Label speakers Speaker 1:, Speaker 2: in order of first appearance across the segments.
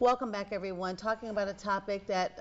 Speaker 1: Welcome back, everyone. Talking about a topic that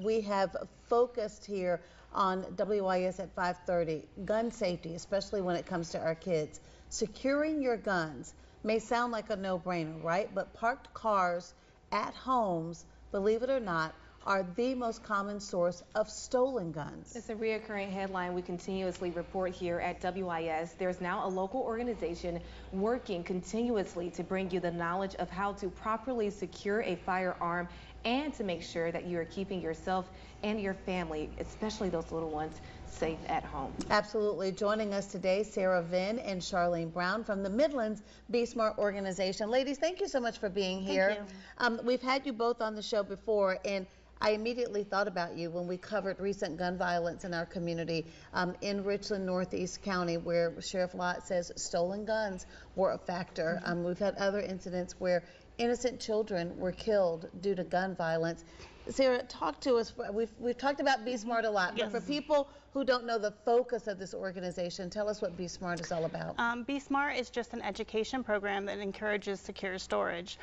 Speaker 1: we have focused here on WIS at 5:30, gun safety, especially when it comes to our kids. Securing your guns may sound like a no-brainer, right? But parked cars at homes, believe it or not, are the most common source of stolen guns.
Speaker 2: It's a reoccurring headline we continuously report here at WIS. There's now a local organization working continuously to bring you the knowledge of how to properly secure a firearm and to make sure that you are keeping yourself and your family, especially those little ones, safe at home.
Speaker 1: Absolutely. Joining us today, Sarah Vinn and Charlene Brown from the Midlands Be Smart organization. Ladies, thank you so much for being here. We've had you both on the show before, and I immediately thought about you when we covered recent gun violence in our community in Richland, Northeast County, where Sheriff Lott says stolen guns were a factor. We've had other incidents where innocent children were killed due to gun violence. Sarah, talk to us. We've talked about Be Smart a lot, but for people who don't know the focus of this organization, tell us what Be Smart is all about.
Speaker 3: Be Smart is just an education program that encourages secure storage.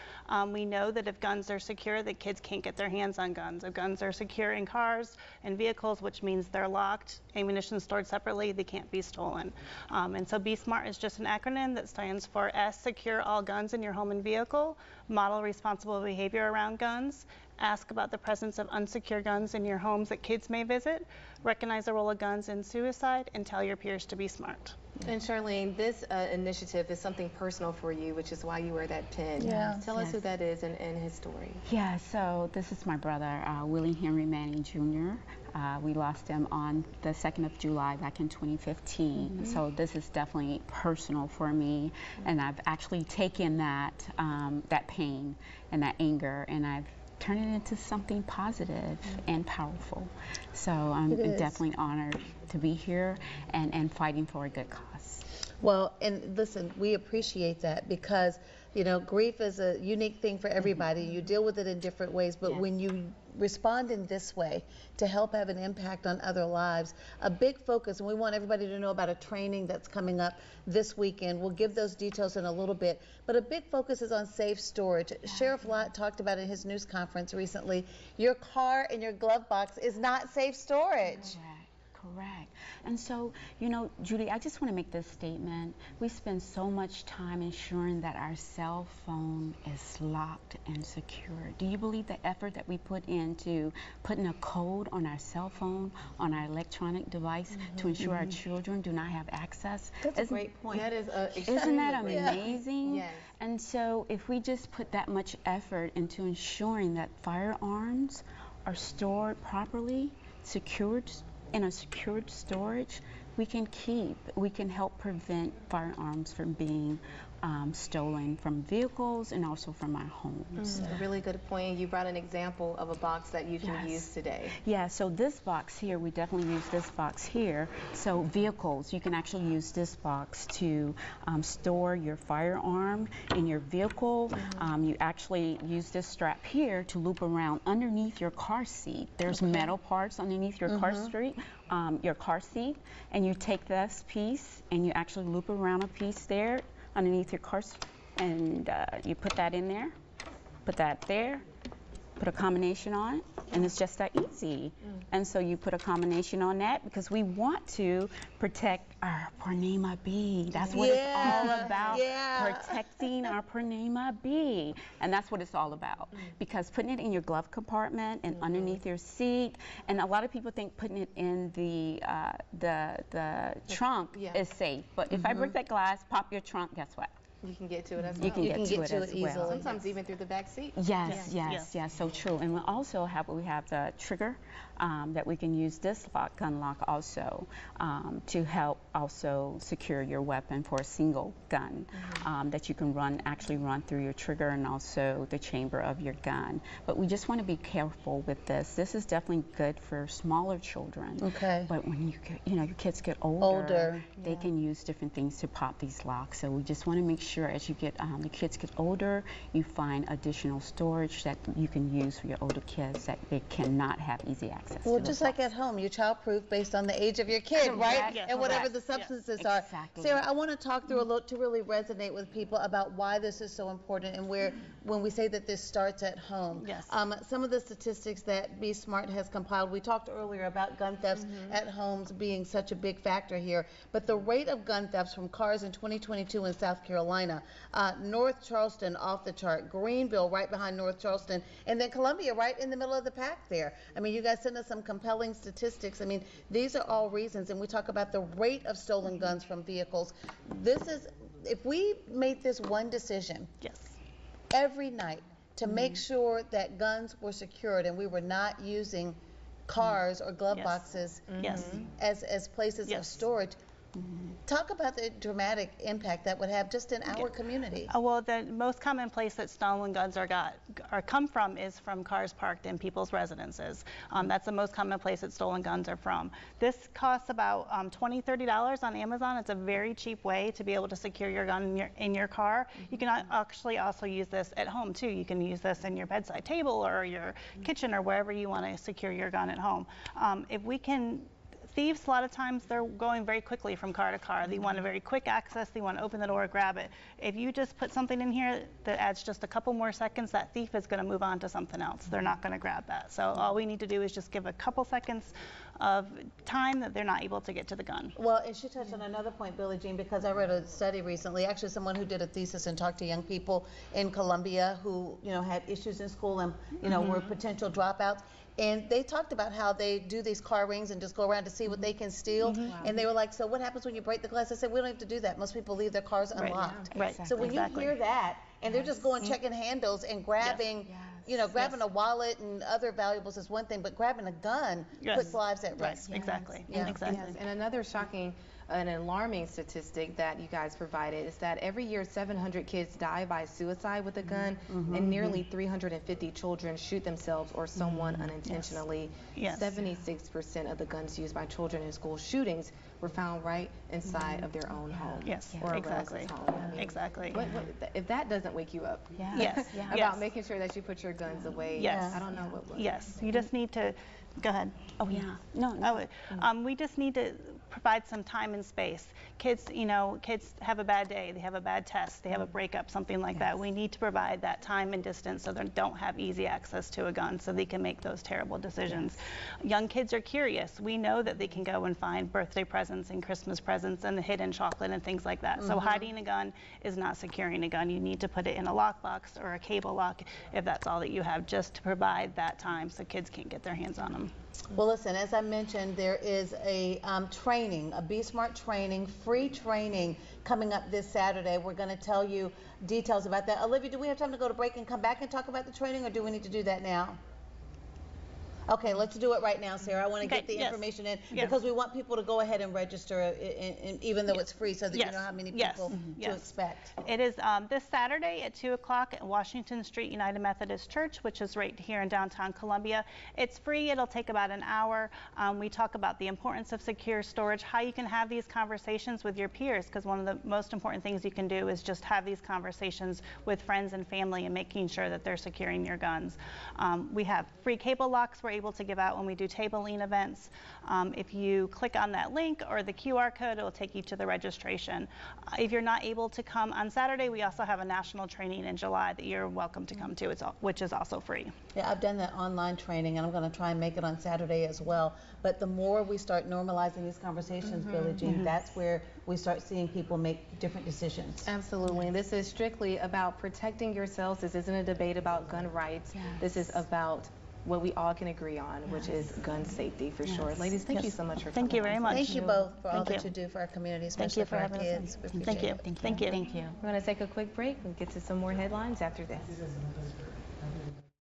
Speaker 3: We know that if guns are secure, that kids can't get their hands on guns. If guns are secure in cars and vehicles, which means they're locked, ammunition stored separately, they can't be stolen. And so Be Smart is just an acronym that stands for S, secure all guns in your home and vehicle, model responsible behavior around guns, ask about the presence of unsecured guns in your homes that kids may visit, recognize the role of guns in suicide, and tell your peers to be smart.
Speaker 2: And Charlene, this initiative is something personal for you, which is why you wear that pin. Tell us who that is and his story.
Speaker 4: Yeah, so this is my brother, Willie Henry Manning Jr. We lost him on the 2nd of July back in 2015. So this is definitely personal for me, and I've actually taken that, that pain and that anger, and I've turn it into something positive and powerful. So I'm definitely honored to be here and fighting for a good cause.
Speaker 1: Well, and listen, we appreciate that because, you know, grief is a unique thing for everybody. You deal with it in different ways, but when you respond in this way to help have an impact on other lives, a big focus, and we want everybody to know about a training that's coming up this weekend. We'll give those details in a little bit, but a big focus is on safe storage. Sheriff Lott talked about in his news conference recently, your car and your glove box is not safe storage.
Speaker 4: Correct. And so, you know, Judy, I just want to make this statement. We spend so much time ensuring that our cell phone is locked and secure. Do you believe the effort that we put into putting a code on our cell phone, on our electronic device to ensure our children do not have access?
Speaker 1: That's a great point.
Speaker 2: That is
Speaker 4: Isn't that amazing? Yes. And so if we just put that much effort into ensuring that firearms are stored properly, secured, in a secured storage, we can help prevent firearms from being stolen from vehicles and also from our homes.
Speaker 2: A really good point. You brought an example of a box that you can use today.
Speaker 4: Yeah, so this box here, we definitely use this box here. So vehicles, you can actually use this box to store your firearm in your vehicle. You actually use this strap here to loop around underneath your car seat. There's metal parts underneath your car seat, and you take this piece and you actually loop around a piece there underneath your car, and you put that in there, put that there, put a combination on it, and it's just that easy. And so you put a combination on that because we want to protect our Purnima bee. That's what it's all about, protecting our Purnima bee. And that's what it's all about, because putting it in your glove compartment and underneath your seat, and a lot of people think putting it in the trunk is safe, but if I break that glass, pop your trunk, guess what?
Speaker 2: You can get to it as well.
Speaker 4: You can get to it as
Speaker 1: easily.
Speaker 4: well.
Speaker 2: Sometimes even through the back seat.
Speaker 4: Yes, so true. And we also have the trigger that we can use this gun lock also to help also secure your weapon for a single gun that you can actually run through your trigger and also the chamber of your gun. But we just want to be careful with this. This is definitely good for smaller children. Okay. But when your kids get older, they can use different things to pop these locks. So we just want to make sure sure as you get the kids get older, you find additional storage that you can use for your older kids that they cannot have easy access
Speaker 1: Well,
Speaker 4: to.
Speaker 1: just like at home, you child-proof based on the age of your kid, right?
Speaker 4: Yes,
Speaker 1: And whatever
Speaker 4: correct.
Speaker 1: the substances
Speaker 4: Yes,
Speaker 1: are.
Speaker 4: exactly.
Speaker 1: Sarah, I want to talk through a little to really resonate with people about why this is so important and where, when we say that this starts at home.
Speaker 3: Yes.
Speaker 1: Some of the statistics that Be Smart has compiled, we talked earlier about gun thefts at homes being such a big factor here, but the rate of gun thefts from cars in 2022 in South Carolina, North Charleston off the chart, Greenville right behind North Charleston, and then Columbia right in the middle of the pack there. I mean, you guys sent us some compelling statistics. I mean, these are all reasons, and we talk about the rate of stolen guns from vehicles. This is, if we made this one decision
Speaker 3: Yes.
Speaker 1: every night to make sure that guns were secured and we were not using cars or glove
Speaker 3: Yes.
Speaker 1: boxes
Speaker 3: Yes.
Speaker 1: as places of
Speaker 3: Yes.
Speaker 1: storage. Talk about the dramatic impact that would have just in our community.
Speaker 3: Well, the most common place that stolen guns come from is from cars parked in people's residences. That's the most common place that stolen guns are from. This costs about $20, $30 on Amazon. It's a very cheap way to be able to secure your gun in your car. You can actually also use this at home too. You can use this in your bedside table or your kitchen or wherever you want to secure your gun at home. Thieves, a lot of times, they're going very quickly from car to car. They want a very quick access. They want to open the door, grab it. If you just put something in here that adds just a couple more seconds, that thief is going to move on to something else. They're not going to grab that. So all we need to do is just give a couple seconds of time that they're not able to get to the gun.
Speaker 1: Well, and she touched on another point, Billie Jean, because I read a study recently, actually someone who did a thesis and talked to young people in Columbia who, had issues in school and, were potential dropouts. And they talked about how they do these car rings and just go around to see what they can steal. And they were like, so what happens when you break the glass? I said, we don't have to do that. Most people leave their cars unlocked.
Speaker 3: Right.
Speaker 1: So when you hear that, and they're just going checking handles and grabbing, grabbing a wallet and other valuables is one thing, but grabbing a gun puts lives at risk.
Speaker 3: Right. Exactly.
Speaker 1: Yeah.
Speaker 3: Exactly.
Speaker 2: Yes, and another shocking an alarming statistic that you guys provided is that every year 700 kids die by suicide with a gun, and nearly 350 children shoot themselves or someone unintentionally.
Speaker 3: Yes.
Speaker 2: 76% of the guns used by children in school shootings were found right inside of their own home.
Speaker 3: Yes,
Speaker 2: or a
Speaker 3: exactly.
Speaker 2: relative's home. I mean,
Speaker 3: Exactly.
Speaker 2: if that doesn't wake you up
Speaker 3: Yes.
Speaker 2: about
Speaker 3: Yes.
Speaker 2: making sure that you put your guns away,
Speaker 3: Yes.
Speaker 2: I don't know what would.
Speaker 3: Yes. You just need to go ahead.
Speaker 4: Oh yeah. No.
Speaker 3: We just need to provide some time and space. Kids, kids have a bad day, they have a bad test, they have a breakup, something like that. We need to provide that time and distance so they don't have easy access to a gun so they can make those terrible decisions. Young kids are curious. We know that they can go and find birthday presents and Christmas presents and the hidden chocolate and things like that. So hiding a gun is not securing a gun. You need to put it in a lockbox or a cable lock if that's all that you have, just to provide that time so kids can't get their hands on them.
Speaker 1: Well, listen, as I mentioned, there is a training, a Be Smart training, free training coming up this Saturday. We're going to tell you details about that. Olivia, do we have time to go to break and come back and talk about the training, or do we need to do that now? Okay, let's do it right now, Sarah. I want to get the information in because we want people to go ahead and register, even though it's free, so that you know how many people to expect.
Speaker 3: It is this Saturday at 2 o'clock at Washington Street United Methodist Church, which is right here in downtown Columbia. It's free. It'll take about an hour. We talk about the importance of secure storage, how you can have these conversations with your peers, because one of the most important things you can do is just have these conversations with friends and family and making sure that they're securing your guns. We have free cable locks we're able to give out when we do table lean events. If you click on that link or the QR code, it will take you to the registration. If you're not able to come on Saturday, we also have a national training in July that you're welcome to come to, which is also free.
Speaker 1: Yeah, I've done that online training, and I'm going to try and make it on Saturday as well. But the more we start normalizing these conversations, Billie Jean, that's where we start seeing people make different decisions.
Speaker 2: Absolutely. And this is strictly about protecting yourselves. This isn't a debate about gun rights. This is about what we all can agree on, which is gun safety for sure. Ladies, thank you so much for coming.
Speaker 3: Thank you very much.
Speaker 1: Thank you both for all that you do for our community, especially for our kids. We appreciate it.
Speaker 3: Thank you.
Speaker 2: We're going to take a quick break and get to some more headlines after this.